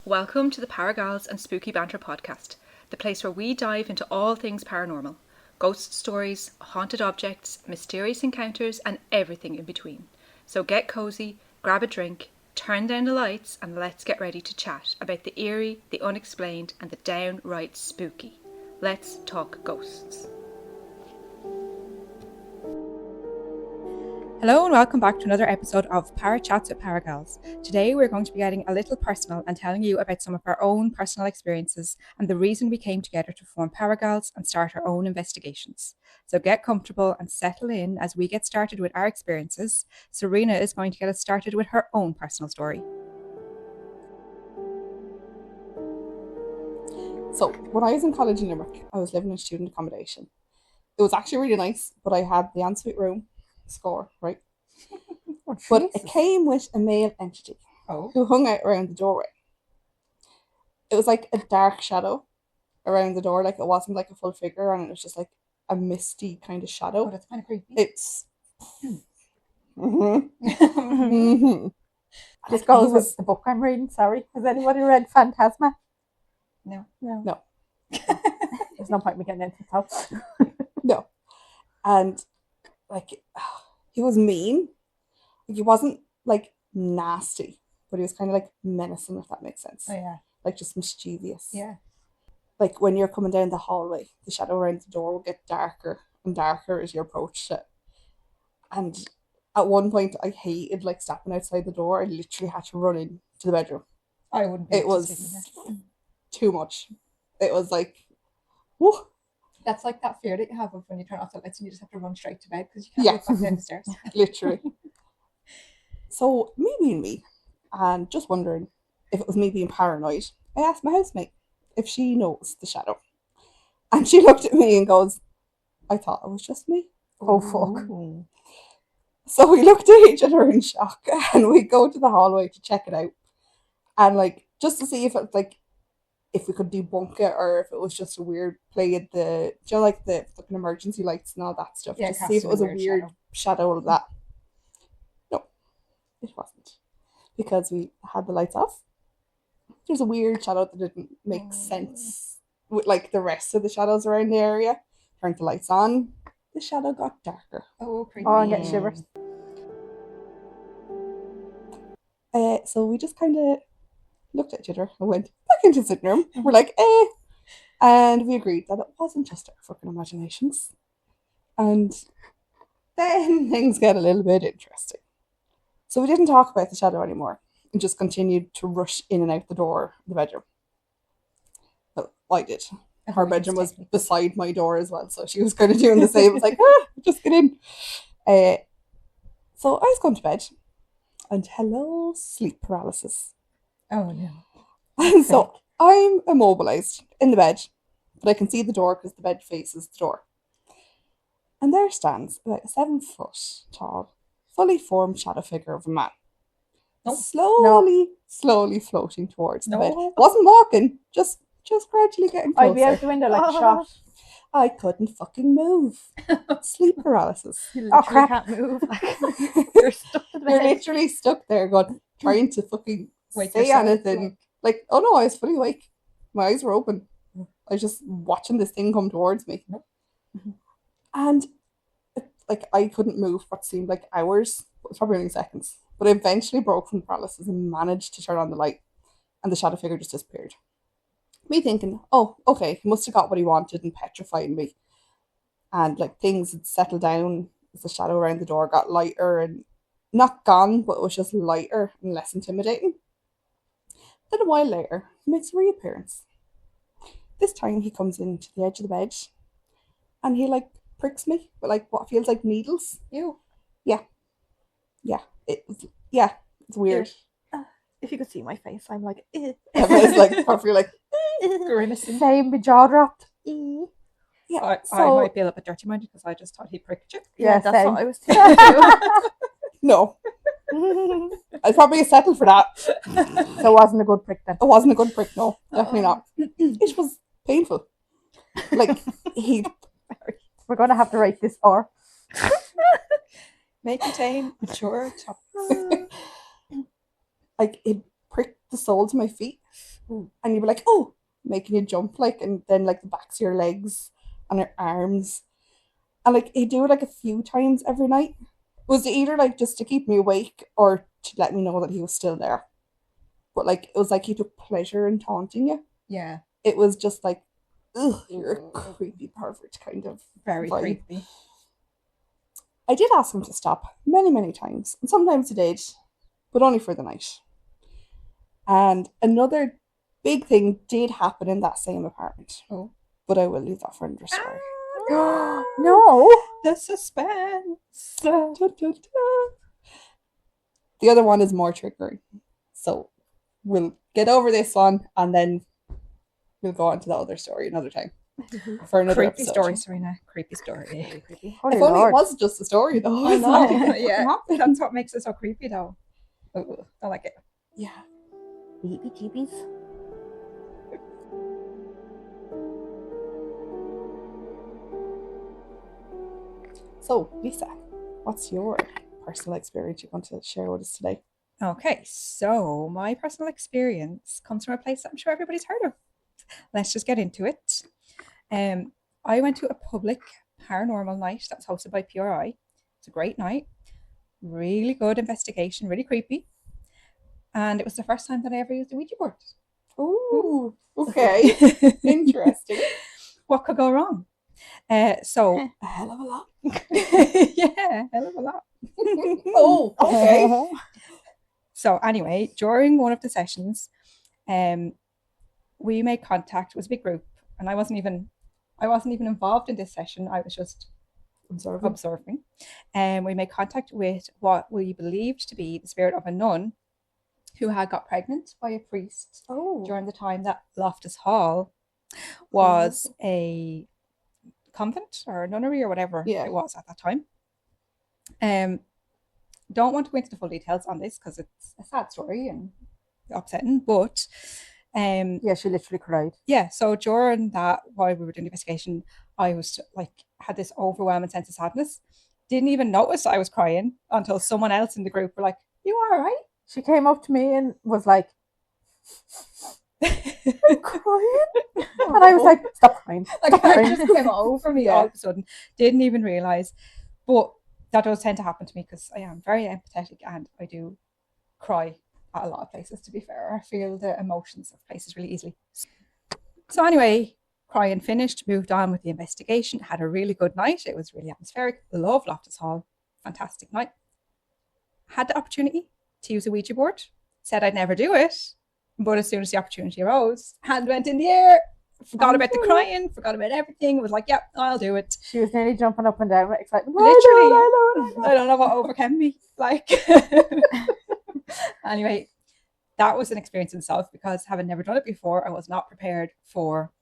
Welcome to the Paragals and Spooky Banter podcast, the place where we dive into all things paranormal, ghost stories, haunted objects, mysterious encounters, and everything in between. So get cozy, grab a drink, turn down the lights, and let's get ready to chat about the eerie, the unexplained, and the downright spooky. Let's talk ghosts. Hello and welcome back to another episode of Para Chats with Paragals. Today we're going to be getting a little personal and telling you about some of our own personal experiences and the reason we came together to form Paragals and start our own investigations. So get comfortable and settle in as we get started with our experiences. Serena is going to get us started with her own personal story. So when I was in college in Limerick, I was living in student accommodation. It was actually really nice, but I had the ensuite room score, right? But it came with a male entity who hung out around the doorway. It was like a dark shadow around the door, like it wasn't like a full figure, and it was just like a misty kind of shadow. Oh, that's kind of creepy. It's This goes with the book I'm reading. Sorry, has anybody read Phantasma? No. There's no point in me getting into it. No. And like he was mean. Like, he wasn't like nasty, but he was kind of like menacing, if that makes sense. Oh yeah. Like just mischievous. Yeah. Like when you're coming down the hallway, the shadow around the door will get darker and darker as you approach it. And at one point I hated like stepping outside the door. I literally had to run into the bedroom. I wouldn't. It was too much. It was like, whoa. That's like that fear that you have of when you turn off the lights and you just have to run straight to bed because you can't walk back down the stairs. Literally. So me being me, and just wondering if it was me being paranoid, I asked my housemate if she noticed the shadow. And she looked at me and goes, I thought it was just me. Oh fuck. Ooh. So we looked at each other in shock and we go to the hallway to check it out. And like, just to see if it like, if we could debunk it or if it was just a weird play at the, do you know, like the fucking emergency lights and all that stuff. Yeah, just to see if it was a weird shadow of that. No, it wasn't. Because we had the lights off. There's a weird shadow that didn't make sense with like the rest of the shadows around the area. Turned the lights on, the shadow got darker. Oh, creepy. Oh, I'm getting shivers. So we just kind of looked at each other and went back into the sitting room. We're like, and we agreed that it wasn't just our fucking imaginations. And then things get a little bit interesting. So we didn't talk about the shadow anymore and just continued to rush in and out the door of the bedroom. Well, I did. Her bedroom was beside my door as well, so she was kind of doing the same. It was like, just get in. So I was going to bed, and hello, sleep paralysis. Oh no. And so I'm immobilized in the bed, but I can see the door because the bed faces the door. And there stands about a 7 foot tall, fully formed shadow figure of a man. No. Slowly floating towards the No. bed. Wasn't walking, just gradually getting closer. I'd be out the window like a shot. I couldn't fucking move. Sleep paralysis. You Oh, literally crap. can't move. You're stuck in the You're bed. literally stuck there going, trying to fucking Wake say yourself anything. Like, oh no, I was fully awake. My eyes were open. I was just watching this thing come towards me. And like I couldn't move what seemed like hours. It was probably only seconds. But I eventually broke from the paralysis and managed to turn on the light. And the shadow figure just disappeared. Me thinking, oh, okay, he must have got what he wanted and petrified me. And like things had settled down as the shadow around the door got lighter and not gone, but it was just lighter and less intimidating. Then a while later, he makes a reappearance. This time he comes in to the edge of the bed and he like pricks me with like what feels like needles. Ew. It's weird. If you could see my face, I'm like, I was like probably like Grimacing. same, my jaw dropped. yeah. I So might be a little bit dirty-minded because I just thought he pricked you. Yeah, that's same. what I was thinking too. no. I'd probably settle for that. So it wasn't a good prick then. It wasn't a good prick, no. Definitely not. It was painful. Like he We're going to have to write this R. May contain mature topics. like it pricked the soles of my feet and you'd be like, oh, making you jump, like, and then like the backs of your legs and your arms, and like he'd do it like a few times every night. It was either like just to keep me awake or to let me know that he was still there. But like it was like he took pleasure in taunting you. Yeah. It was just like, ugh, you're a creepy pervert kind of Very vibe. creepy. I did ask him to stop many, many times, and sometimes he did, but only for the night. And another big thing did happen in that same apartment. Oh. But I will leave that for another story. No. The suspense. Da, da, da. The other one is more triggering. So we'll get over this one and then we'll go on to the other story another time. For another Creepy episode. story, Serena. Creepy story. Holy If only Lord. it was just a story though. I It's not know. like it Yeah. happened. That's what makes it so creepy though. Ooh, I like it. Yeah. Heebie-jeebies. So, Lisa, what's your personal experience you want to share with us today? Okay, so my personal experience comes from a place that I'm sure everybody's heard of. Let's just get into it. I went to a public paranormal night that was hosted by PRI. It's a great night, really good investigation, really creepy. And it was the first time that I ever used a Ouija board. Ooh, okay. Interesting. What could go wrong? So, A hell of a lot. yeah, hell of a lot. Oh, okay. So anyway, during one of the sessions, we made contact. It was a big group, and I wasn't even involved in this session. I was just observing. And we made contact with what we believed to be the spirit of a nun who had got pregnant by a priest during the time that Loftus Hall was a convent or a nunnery or whatever it was at that time. Don't want to go into the full details on this because it's a sad story and upsetting, but Yeah, she literally cried. yeah, so during that, while we were doing the investigation, I was like, had this overwhelming sense of sadness. Didn't even notice I was crying until someone else in the group were like, "You all right?" She came up to me and was like, "I'm crying," and I was like, "Stop crying." Like Stop it crying. just came over me all of a sudden. Didn't even realize, but that does tend to happen to me because I am very empathetic and I do cry at a lot of places. To be fair, I feel the emotions of places really easily. So anyway, crying finished, moved on with the investigation. Had a really good night. It was really atmospheric. Love Loftus Hall. Fantastic night. Had the opportunity to use a Ouija board. Said I'd never do it, but as soon as the opportunity arose, hand went in the air. Forgot about the crying, forgot about everything. It was like, yep, I'll do it. She was nearly jumping up and down, excited. Literally, I don't know what overcame me. Like, anyway, that was an experience in itself because having never done it before, I was not prepared for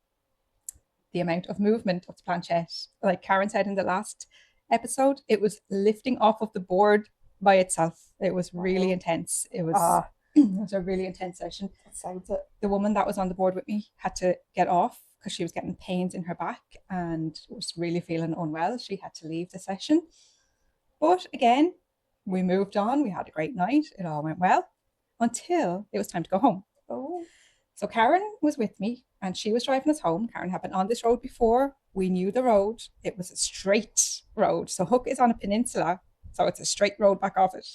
the amount of movement of the planchette. Like Karen said in the last episode, it was lifting off of the board by itself. It was really intense. It was it was a really intense session. That sounds it. The woman that was on the board with me had to get off because she was getting pains in her back and was really feeling unwell. She had to leave the session. But again, we moved on. We had a great night. It all went well until it was time to go home. So Karen was with me and she was driving us home. Karen had been on this road before. We knew the road. It was a straight road. So Hook is on a peninsula. So it's a straight road back off it.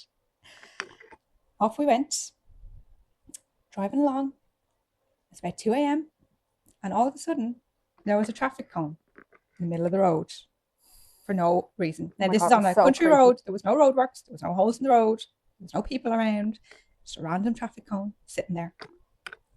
Off we went. Driving along. It's about 2 a.m. and all of a sudden there was a traffic cone in the middle of the road for no reason. Now this is on a country road. There was no roadworks. There was no holes in the road. There was no people around. Just a random traffic cone sitting there.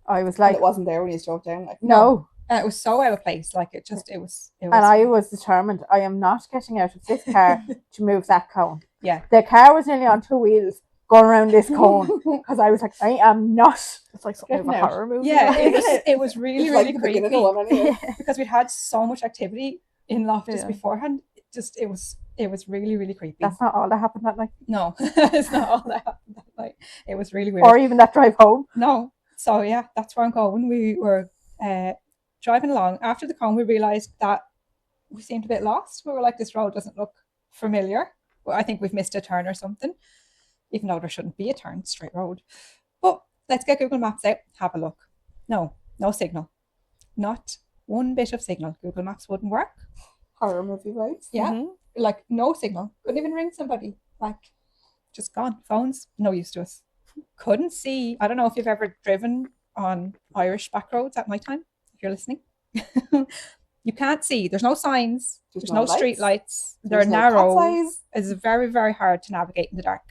I was And like, it wasn't there when you drove down. Like, no. And it was so out of place. Like it was. And I was determined, I am not getting out of this car to move that cone. Yeah. The car was nearly on two wheels going around this cone because I was like, I am not. It's like something of a horror movie. Yeah, it was really, it's really like the creepy beginning of one anyway. because we'd had so much activity in Loftus beforehand. It was really, really creepy. That's not all that happened that night. No, it's not all that happened that night. It was really weird. Or even that drive home. No. So yeah, that's where I'm going. We were driving along. After the cone, we realised that we seemed a bit lost. We were like, this road doesn't look familiar. Well, I think we've missed a turn or something, even though there shouldn't be a turn, straight road. But let's get Google Maps out, have a look. No signal. Not one bit of signal. Google Maps wouldn't work. Horror movie vibes. Yeah. Like no signal. Couldn't even ring somebody. Like just gone. Phones, no use to us. Couldn't see. I don't know if you've ever driven on Irish back roads at night time, if you're listening. You can't see. There's no signs. There's no street lights. They're narrow. It's very, very hard to navigate in the dark.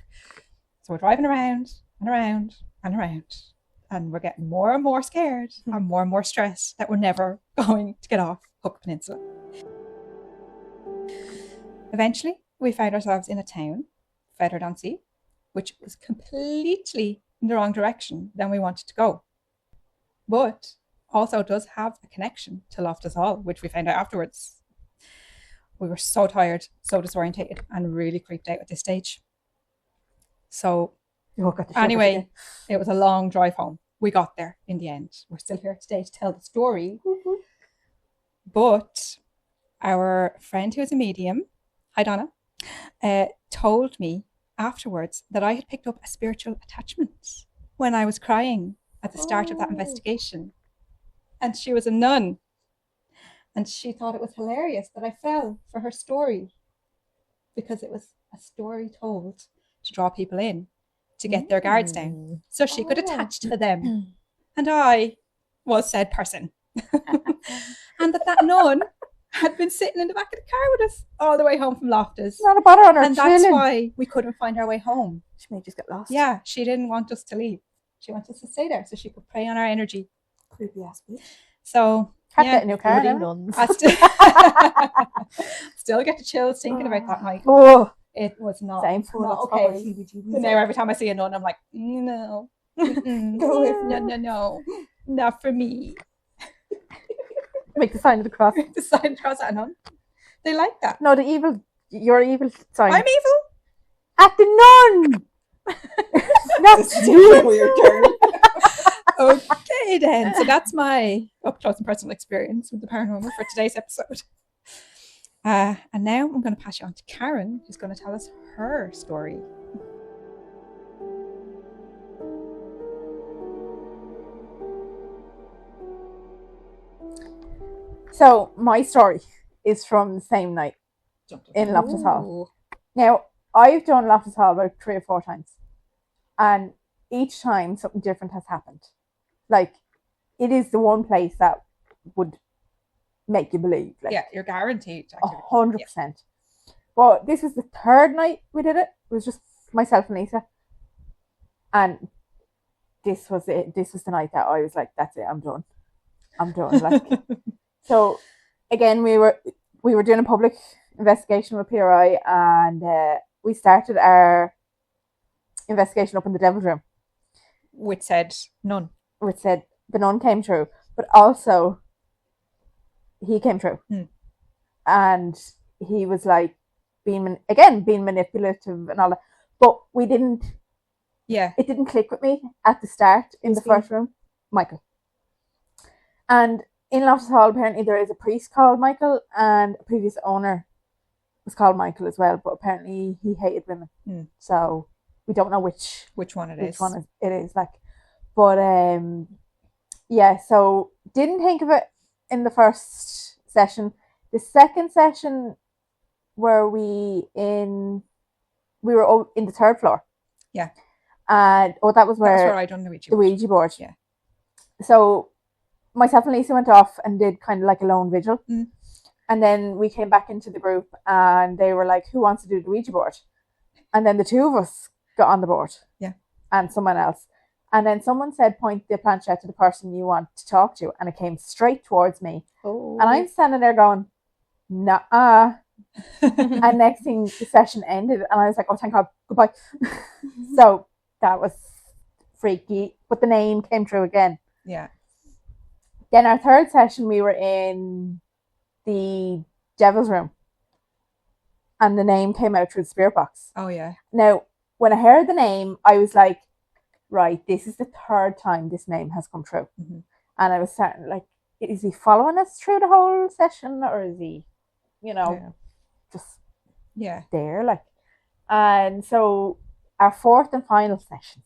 So we're driving around and around and around. And we're getting more and more scared and more stressed that we're never going to get off Hook Peninsula. Eventually, we found ourselves in a town, Feather-on-Sea, which was completely in the wrong direction than we wanted to go. But also does have a connection to Loftus Hall, which we found out afterwards. We were so tired, so disorientated, and really creeped out at this stage. So anyway, it was a long drive home. We got there in the end. We're still here today to tell the story. But our friend who is a medium, hi Donna, told me afterwards that I had picked up a spiritual attachment when I was crying at the start of that investigation. And she was a nun. And she thought it was hilarious that I fell for her story because it was a story told to draw people in, to get their guards down, so she could attach to them. And I was said person. And that nun had been sitting in the back of the car with us all the way home from Loftus. Not a bother on her. And that's why we couldn't find our way home. She may just get lost. Yeah, she didn't want us to leave. She wanted us to stay there so she could prey on our energy. Creepy ass bitch. So Can't get a new car now. I still get the chills thinking about that night. Oh, it was not, same. not okay. So now every time I see a nun, I'm like, no, Go away from no, not for me. Make the sign of the cross. The sign of the cross at a nun. They like that. No, your evil sign. I'm evil? At the nun! This is a weird turn. Okay then. So that's my up close and personal experience with the paranormal for today's episode. And now I'm going to pass you on to Karen, who's going to tell us her story. So my story is from the same night in Loftus Hall. Now, I've done Loftus Hall about 3 or 4 times. And each time something different has happened. Like, it is the one place that would make you believe. Like, Yeah, you're guaranteed. 100%. Yeah. But this was the 3rd night we did it. It was just myself and Lisa. And this was it. This was the night that I was like, that's it, I'm done. Like, so again, we were doing a public investigation with PRI, and we started our investigation up in the Devil's Room. Which said none. Which said the nun came through, but also he came through. And he was like being manipulative and all that. But we didn't. Yeah. It didn't click with me at the start in the first room. Michael. And in Loftus Hall, apparently there is a priest called Michael, and a previous owner was called Michael as well, but apparently he hated women. So we don't know which one it is. Like, but yeah, so didn't think of it in the first session. The second session we were in the 3rd floor. Yeah. And that was where I done the Ouija board. Yeah. So myself and Lisa went off and did kind of like a lone vigil. And then we came back into the group and they were like, who wants to do the Ouija board? And then the 2 of us got on the board. Yeah. And someone else. And then someone said, point the planchette to the person you want to talk to. And it came straight towards me. Oh. And I'm standing there going, nah. And next thing, the session ended. And I was like, oh, thank God, goodbye. So that was freaky. But the name came true again. Yeah. Then our 3rd session, we were in the Devil's Room. And the name came out through the spirit box. Oh, yeah. Now, when I heard the name, I was like, right, this is the 3rd time this name has come true. And I was starting like, is he following us through the whole session, or is he, just there? Like, and so our 4th and final session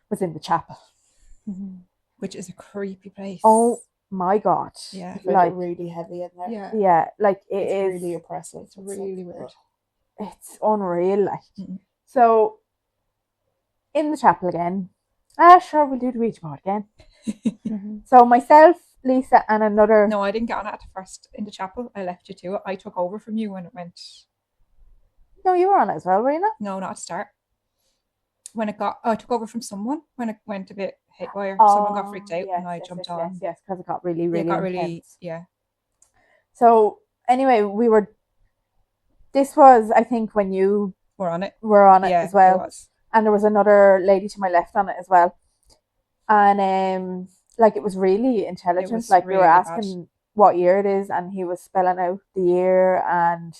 was in the chapel. which is a creepy place. Oh my God. Yeah. I find Like, it really heavy in there. Yeah. yeah, like It's it is really oppressive. It's really weird. it's unreal, like. Mhm. So in the chapel again, sure, we'll do the Ouija board again. So myself, Lisa, and another. No, I didn't get on it at first in the chapel. I left you to it. I took over from you when it went. No, you were on it as well, were you not? No, not at the start. When it got, I took over from someone when it went a bit haywire. Oh, Someone got freaked out, and I jumped on. Yes, because it got really, Yeah, really it got intense. really, yeah. So anyway, this was, I think, when you We're on it. were on it Yeah, as well. it was. And there was another lady to my left on it as well. And like, it was really intelligent. was Like, we were really asking what year it is, and he was spelling out the year, and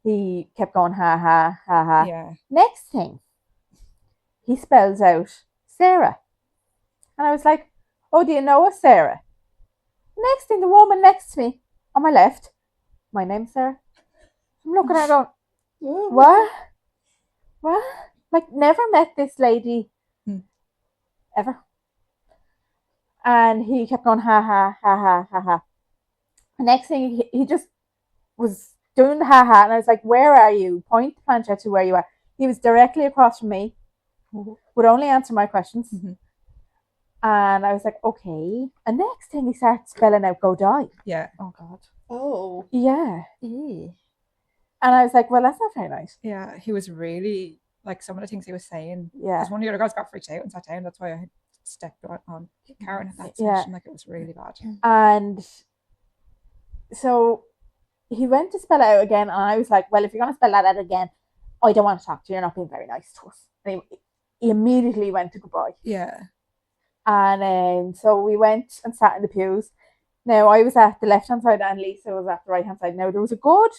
he kept going, ha ha ha ha. Yeah. Next thing, he spells out Sarah. And I was like, oh, do you know us, Sarah? Next thing, the woman next to me on my left, my name's Sarah. I'm looking at her going, what? What? Like, never met this lady ever. And he kept going, ha ha ha ha ha ha. The next thing, he just was doing the ha ha, and I was like, where are you? Point the planchette to where you are. He was directly across from me, would only answer my questions. Mhm. And I was like, okay. And next thing, he started spelling out go die. Yeah. Oh, God. Oh. Yeah. And I was like, well, that's not very nice. Yeah. He was really, like, some of the things he was saying. Yeah. Because one of the other guys got freaked out and sat down. That's why I had stepped on Karen at that Yeah. session. Like, it was really bad. And so he went to spell it out again, and I was like, well, if you're going to spell that out again, I don't want to talk to you. You're not being very nice to us. And he immediately went to goodbye. Yeah. And so we went and sat in the pews. Now, I was at the left-hand side, and Lisa was at the right-hand side. Now, there was a good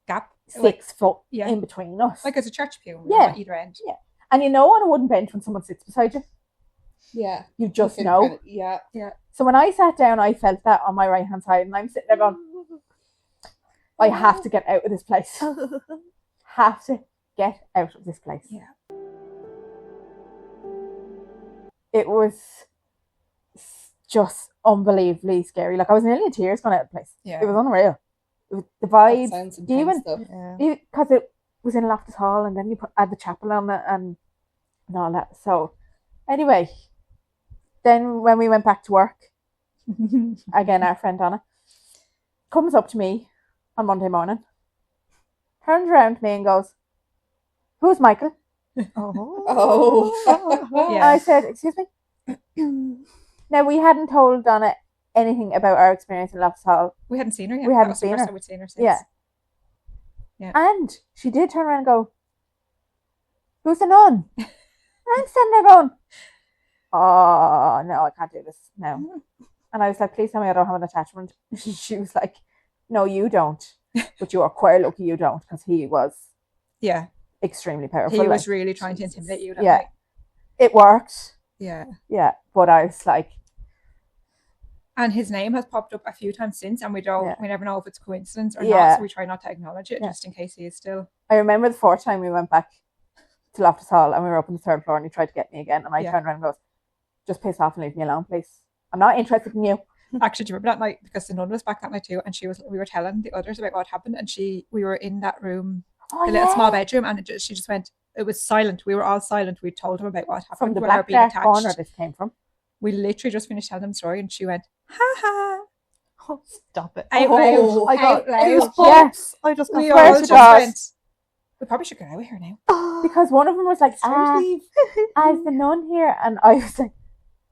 Gap. 6 foot Yeah. in between us. Like, it's a church pew. Yeah. On either end. Yeah. And you know on a wooden bench when someone sits beside you, Yeah. you just You know. can kinda- yeah. So when I sat down, I felt that on my right-hand side, and I'm sitting there going, I have to get out of this place. Have to get out of this place. Yeah. It was just unbelievably scary. Like, I was nearly in tears going out of the place. Yeah. It was unreal. It was the That vibe, sounds even intense though. Yeah. because it was in Loftus Hall, and then you add the chapel on it and all that. So anyway, then when we went back to work, again, our friend Donna comes up to me on Monday morning, turns around to me and goes, "Who's Michael?" Oh. And I said, "Excuse me." Now, we hadn't told Donna anything about our experience in Loftus Hall. We hadn't seen her yet. We That hadn't was the seen first her. time we'd seen her since. Yeah. Yeah. And she did turn around and go, "Who's the nun?" I'm sitting there going, "Oh, no, I can't do this now." And I was like, "Please tell me I don't have an attachment." She was like, "No, you don't. But you are quite lucky you don't," because he was Yeah. extremely powerful. He was like, really trying to intimidate you. That Yeah. night. it worked. Yeah. Yeah. But I was like, And his name has popped up a few times since, and we never know if it's coincidence or Yeah. not, so we try not to acknowledge it, Yeah. just in case he is still. I remember the fourth time we went back to Loftus Hall, and we were up on the third floor, and he tried to get me again, and I Yeah. turned around and goes, "Just piss off and leave me alone, please. I'm not interested in you." Actually, do you remember that night? Because the nun was back that night too, and we were telling the others about what happened, and we were in that room, Oh, the little yeah. small bedroom, and she just went, it was silent. We were all silent. We told him about what happened. From the with our black being dark attached. corner this came from. We literally just finished telling them the story, and she went, "Ha ha." Oh, stop it. Out Oh, loud. I got Out loud. yes. I just got We swear all to just God. went, we probably should get out of here now. Because one of them was like, "Is the nun here?" And I was like,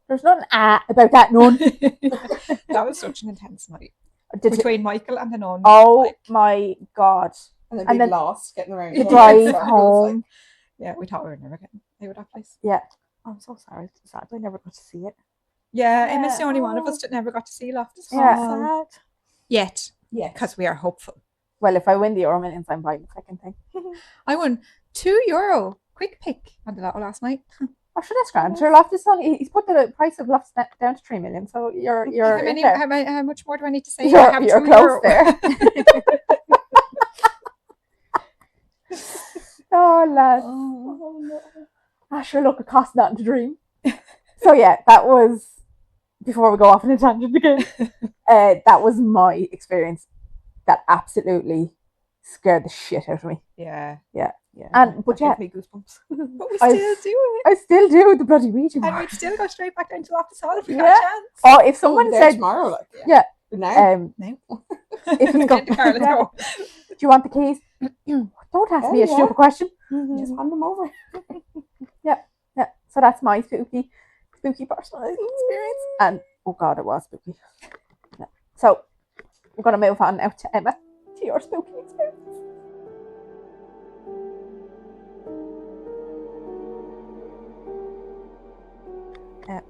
"There's nothing about that nun." That was such an intense night. Did you- Between Michael and the nun. oh like, my God. And then And being then lost, getting around. The all drive in circles, home. like, yeah, we thought we were never getting out of that place. Yeah. I'm so sorry. Sad I never got to see it. Yeah, Emma's the Yeah. only one of us that never got to see Loftus Hall. Yeah. sad. Yet, Yeah. because we are hopeful. Well, if I win the Euro Millions, I'm buying the second thing. I won €2 quick pick on the lotto last night. Oh, sure, that's grand. Sure, Loftus on. He's put the price of Loftus down to 3 million. So you're in there. How much more do I need to say? I You're, have you're €2. close there. Oh, lad. Oh no. Ah, sure, look, it costs nothing to dream. So yeah, that was before we go off on a tangent again, that was my experience that absolutely scared the shit out of me. Yeah. Yeah. But yeah, me goosebumps. But we I still do it. I still do the bloody Ouija And board. we'd still go straight back down to Loftus Hall if we Yeah. got a chance. Or if someone there said, tomorrow, like yeah, now. No. if it's got, Carol, let's go. do you want the keys? Don't ask me a yeah. stupid question. Just hand them over. Yeah. So that's my spooky personal experience. And oh god, it was spooky. Yeah. So we're gonna move on now to Emma, to your spooky experience.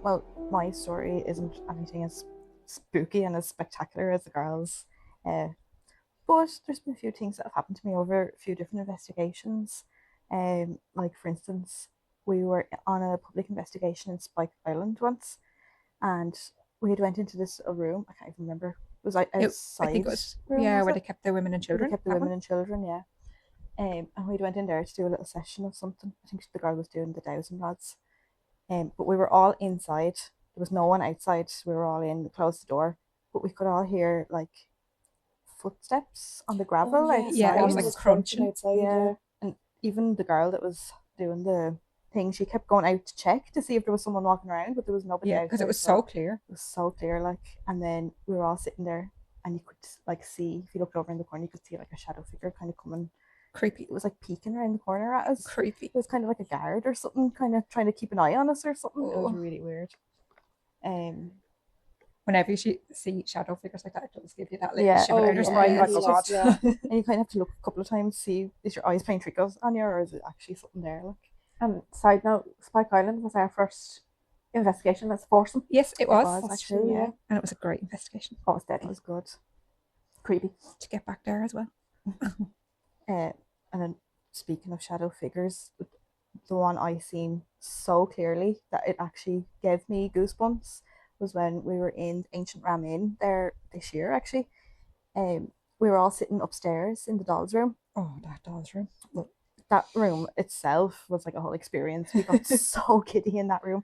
Well, my story isn't anything as spooky and as spectacular as the girls, but there's been a few things that have happened to me over a few different investigations. Like for instance, we were on a public investigation in Ireland once, and we had went into this room. I can't even remember. It was like outside. I think it was room, where was they it? kept the women and children. They kept the women and children, yeah. And we went in there to do a little session of something. I think the girl was doing the dowsing rods. But we were all inside. There was no one outside. We were all in. We closed the door, but we could all hear like footsteps on the gravel outside. Yeah, it was like crunching outside. Yeah, and even the girl that was doing the thing, she kept going out to check to see if there was someone walking around, but there was nobody. Yeah, out because there, it was so clear. It was so clear, like. And then we were all sitting there, and you could like see, if you looked over in the corner, you could see like a shadow figure kind of coming. Creepy. It was like peeking around the corner at us. Creepy. It was kind of like a guard or something, kind of trying to keep an eye on us or something. It was Oh. really weird. Whenever you see shadow figures like that, it does give you that little Yeah. shiver down your yeah. spine. Like, It's oh god. just, yeah. And you kind of have to look a couple of times, see is your eyes playing tricks on you, or is it actually something there? Like, And side note, Spike Island was our first investigation as foursome. Yes, it was. was, That's actually, true, yeah. And it was a great investigation Oh, it's That deadly. was good. Creepy. to get back there as well. And then speaking of shadow figures, the one I seen so clearly that it actually gave me goosebumps was when we were in Ancient Ram Inn there this year, actually. We were all sitting upstairs in the dolls room. Oh, that doll's room. That room itself was like a whole experience. We got so giddy in that room.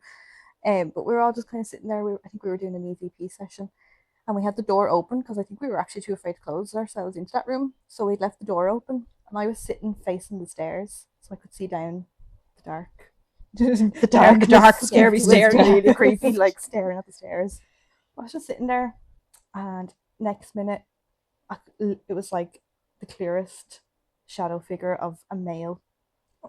But we were all just kind of sitting there. I think we were doing an EVP session, and we had the door open because I think we were actually too afraid to close ourselves into that room. So we'd left the door open, and I was sitting facing the stairs so I could see down the dark. The dark, scary It was stairs. really creepy, like staring at the stairs. I was just sitting there, and next minute, it was like the clearest shadow figure of a male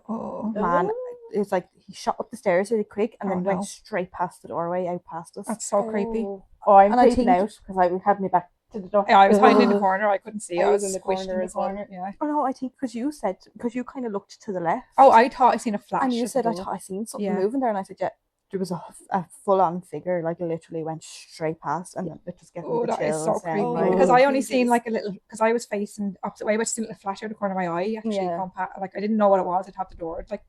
Oh, man. It was like he shot up the stairs really quick and Oh, then no. went straight past the doorway, out past us. that's so creepy. Oh, I'm And I creeping think- out because I had me back to the door. Yeah, I was hiding in the Ugh. corner. I couldn't see. I I was was in the squished corner in the as well. corner. Yeah. Oh no, I think because you kind of looked to the left. Oh, I thought I seen a flash. and you of said the I door. thought I seen something Yeah. moving there, and I said, yeah, there was a full on figure, like literally went straight past, and it just gave me Oh, the that is chills. so and, creepy. like, Because I only Jesus. seen like a little. Because I was facing opposite way, but I just seen a little flash out the corner of my eye. Actually, Yeah. going past, like I didn't know what it was. I'd have the door. It like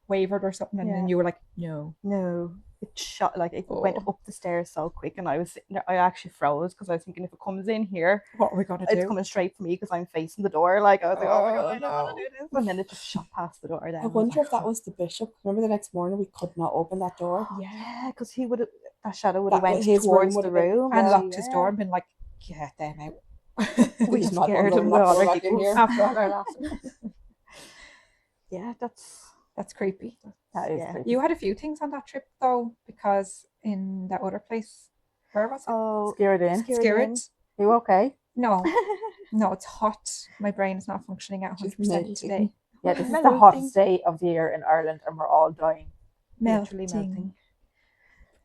wavered or something, and then Yeah. you were like, no. no, it shot like it went Oh. up the stairs so quick, and I was sitting there. I actually froze because I was thinking if it comes in here, What are we gonna it's do? coming straight for me because I'm facing the door. Like I was like, oh my Oh, god, I don't want no. to do this, and then it just shot past the door. Then I wonder if that was the bishop. Remember the next morning we could not open that door. yeah, because he would have that shadow would have That went his room towards would the have been- room And yeah, locked his yeah. door and been like, get them out. We He's not scared gonna him. let We're all that door like, back in here. After all our laughing. yeah, That's creepy. That is Yeah. creepy. You had a few things on that trip though, because in that other place, where was it? oh Scared in. Scared? You okay? No, no, it's hot. My brain is not functioning at Just 100% melting. today. Yeah, this is the Melting. hottest day of the year in Ireland, and we're all dying. Literally melting.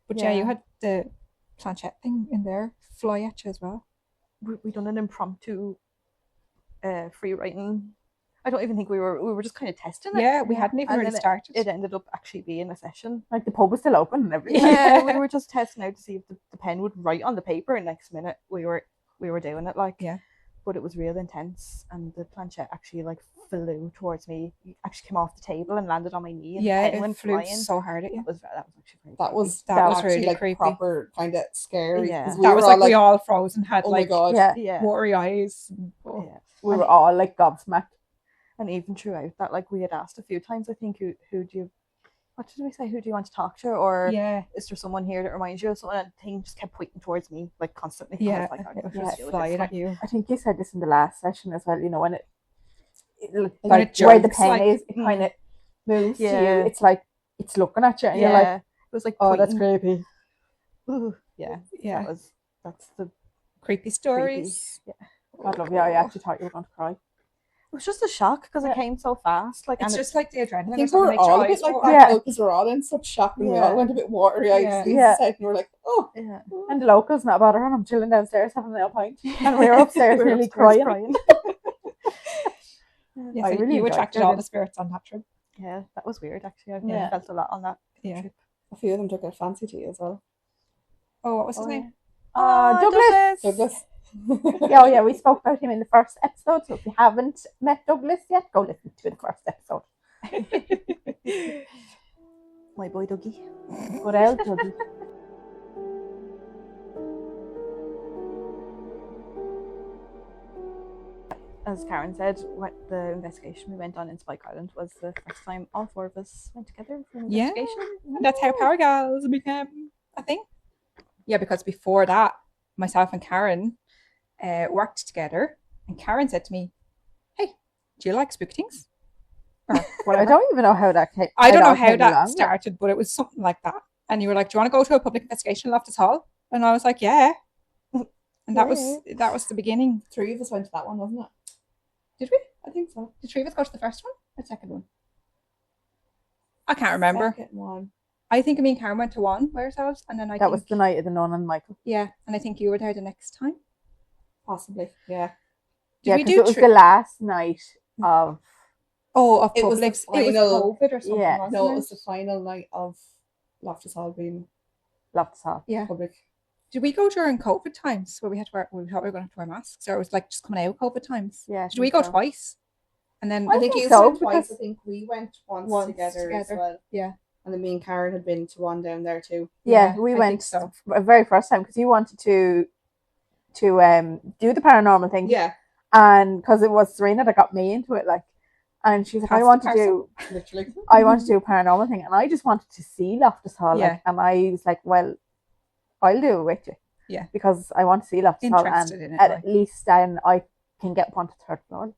But yeah, you Yeah. had the planchette thing in there fly at you as well. We done an impromptu free writing. I don't even think we were just kind of testing it. Yeah, we hadn't even And really then started. It ended up actually being a session. Like the pub was still open and everything. Yeah, we were just testing out to see if the pen would write on the paper, and next minute we were doing it like. Yeah. But it was real intense, and the planchette actually like flew towards me. It actually came off the table and landed on my knee, and yeah, the pen it went flew flying. so hard at you. that was actually very That creepy. was That was actually really like creepy. proper kind of scary. Yeah. 'cause That were was all like we all froze and had oh like my god. Yeah, yeah. watery eyes. Oh. Yeah. we were all like gobsmacked. And even throughout that, like we had asked a few times, I think, who do you what did we say? Who do you want to talk to? Or Yeah. is there someone here that reminds you of someone? And the thing just kept pointing towards me, like constantly. Yeah. I was like, It was yeah, just deal with flying this. at you. I think you said this in the last session as well. You know, when it When like it where the jumps, pain like, is, it kind of moves to you. Yeah. It's like it's looking at you, and Yeah, you're like, it was like, oh, that's pointing. creepy. Ooh, yeah, Yeah. that's the Creepy stories. creepy. Yeah. God love you. I actually thought you were going to cry. It was just a shock because it came so fast. Like, It's and just like the adrenaline. I think or something we're makes your all a eyes bit like water. that Yeah. though, because we're all in such shock and we Yeah. all went a bit watery eyed. Yeah. Yeah. And we're like, oh, yeah. And the locals not bothering. I'm chilling downstairs having a little pint, and we were upstairs We were nearly upstairs crying. Yeah, I so really you enjoyed attracted it. all the spirits on that trip. Yeah, that was weird actually. I've Yeah. felt a lot on that Yeah. trip. a few of them took a fancy to you as well. Oh, what was his Oh, name? Douglas. Douglas. Oh yeah, we spoke about him in the first episode. So if you haven't met Douglas yet, go listen to the first episode. My boy Dougie. Good old Dougie. As Karen said, what the investigation we went on in Spike Island was the first time all four of us went together for an Yeah. investigation. That's how Paragals became a thing. Yeah, because before that, myself and Karen worked together, and Karen said to me, "Hey, do you like spooky things?" Or whatever. I don't even know how that came. I don't know how came that along. started, but it was something like that. And you were like, "Do you want to go to a public investigation in Loftus Hall?" And I was like, "Yeah." And that was the beginning. 3 of us went to that one, wasn't it? Did we? I think so. Did 3 of us go to the first one or the second one? I can't remember. Second one. I think me and Karen went to one by ourselves, and then I That think, was the night of the nun and Michael. yeah, and I think you were there the next time. Possibly. Yeah. Did Yeah, we because do it was tri- the last night of. of It was the public? It was final- COVID or something. Yeah. wasn't No, it? it was the final night of Loftus Hall being Loftus Hall. Yeah. public. Did we go during COVID times where we had to wear? We thought we were going to have to wear masks, or it was like just coming out of COVID times? Yeah. I Did we think go so. twice? And then I think think you so, went twice. because- I think we went once Once together as together. well. Yeah. And then me and Karen had been to one down there too. Yeah, Yeah, we I went think so. the very first time because you wanted to do the paranormal thing. Yeah, And because it was Serena that got me into it, like, and she's like, Pass I the want to parcel. do, literally. I want to do a paranormal thing, and I just wanted to see Loftus Hall, Yeah. like, and I was like, well, I'll do it with you, Yeah. because I want to see Loftus Hall, and Interested in it, at like. least then I can get up onto the third floor,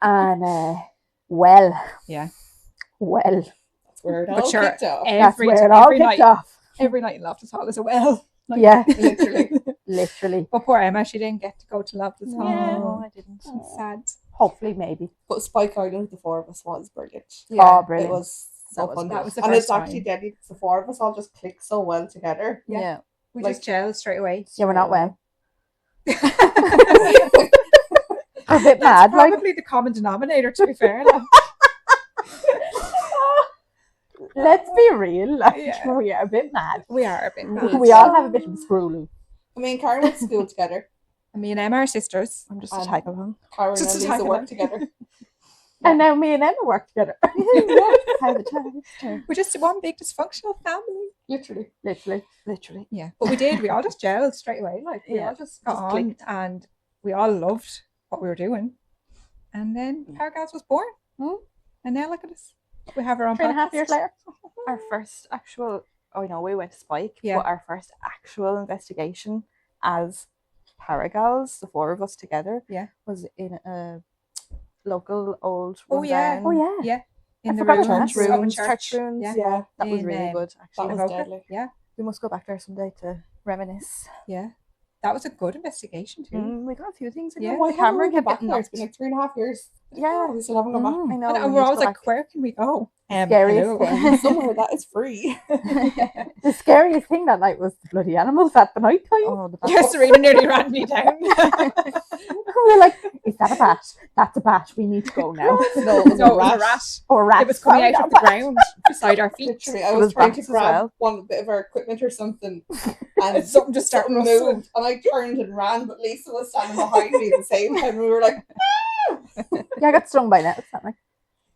and well, Yeah. well, That's where it But all sure, kicked off. that's Every where it all every kicked night, off. every night in Loftus Hall is a well. Like, Yeah, Literally. literally. But poor Emma, she didn't get to go to Loftus Hall. No, I didn't. It's sad. Hopefully, maybe. But Spike Island with the 4 of us was brilliant. Yeah, Oh, brilliant. It was so That was fun. good. That was the and first it's actually time. deadly because the 4 of us all just clicked so well together. Yeah. Yeah. We Like- just gelled straight away. Yeah, we're not well. That's A bit mad, like. probably the common denominator, to be fair. Like. Let's be real, like, Yeah. we are a bit mad. We are a bit mad. We all have a bit of a screw. I mean, Karen went to school together. And me and Emma are sisters. I'm just a Um, tag along. Karen Just and to Lisa tag worked along. together. And now me and Emma work together. How the time. We're just one big dysfunctional family. Literally. Literally. Literally. Yeah. But we did. We all just gelled straight away. Like, we Yeah, all just got just on clicked. and we all loved what we were doing. And then Paragals was born. And now look at us. We have our own 3.5 podcast. years later. Our first actual, oh no, we went to Spike, Yeah. but our first actual investigation as Paragals, the 4 of us together, Yeah. was in a local old Oh, yeah. rundown Oh, yeah. Yeah. In I the forgot ruins about church that. of a ruins, church. church ruins. Yeah. Yeah. That was In, really good. That Actually, was Avoca. deadly. Yeah. we must go back there someday to reminisce. Yeah. That was a good investigation too. We got a few things. Yeah. Why the camera kept back getting there? It's knocked. been like 3.5 years. Yeah. We still haven't gone back. I know. And we we're need to always go like, back. where can we go? Scariest hello. thing. Somewhere that is free. The scariest thing that night was the bloody animals at the night time. Oh, the Yeah, Serena nearly ran me down. We were like, is that a bat? That's a bat. We need to go now. No, it was No, it a was rat. a rat. Or a rat. It was coming found out of that the bat. ground beside our feet. Literally, I It was was trying bats to as grab well. one bit of our equipment or something, and And something just started something rustling. moved, and I turned and ran, but Lisa was standing behind me at the same time. We were like, Yeah, I got stung by nets that night.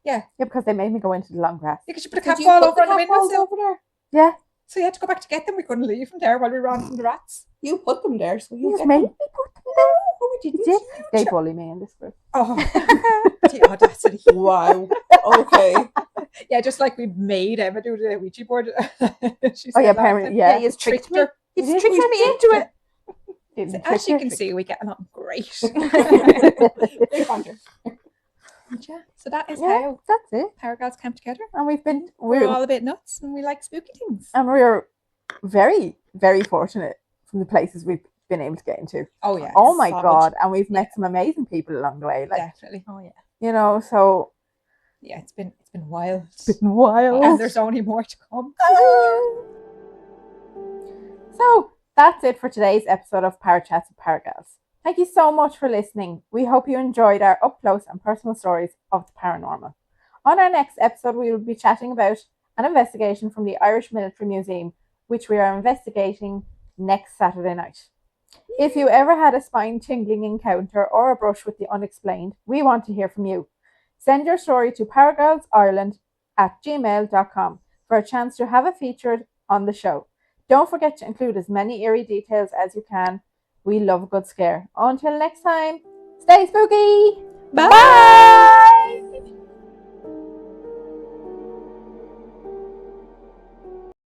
Yeah. Yeah, because they made me go into the long grass. Yeah, because you put a "Did cat you ball put over on the cat balls windowsill. over there? Yeah. So you had to go back to get them. We couldn't leave from there while we ran from the rats. You put them there, so You you just get made them. me put them there. Oh, didn't Did you? they bully me in this group? Oh, the audacity. Wow. Okay. Yeah, just like we made Emma do the Ouija board. She Oh, yeah, said last apparently, time. yeah. You tricked her. You You tricked me into it. Didn't As trick you her. can see, we get along great. Big banter. Yeah, so that is Yeah, how that's it. Paragals come together. And We're all a bit nuts and we like spooky things. and we're very, very fortunate from the places we've been able to get into. Oh yeah. Oh my solid. God. And we've met some amazing people along the way. Like, Definitely. Oh yeah. you know, so Yeah, it's been wild. it's been wild. And there's only more to come. So that's it for today's episode of Parachats with Paragals. Thank you so much for listening. We hope you enjoyed our up close and personal stories of the paranormal. On our next episode, we will be chatting about an investigation from the Irish Military Museum, which we are investigating next Saturday night. If you ever had a spine-tingling encounter or a brush with the unexplained, we want to hear from you. Send your story to Paragalls.Ireland@gmail.com for a chance to have it featured on the show. Don't forget to include as many eerie details as you can. We love a good scare. Until next time, stay spooky!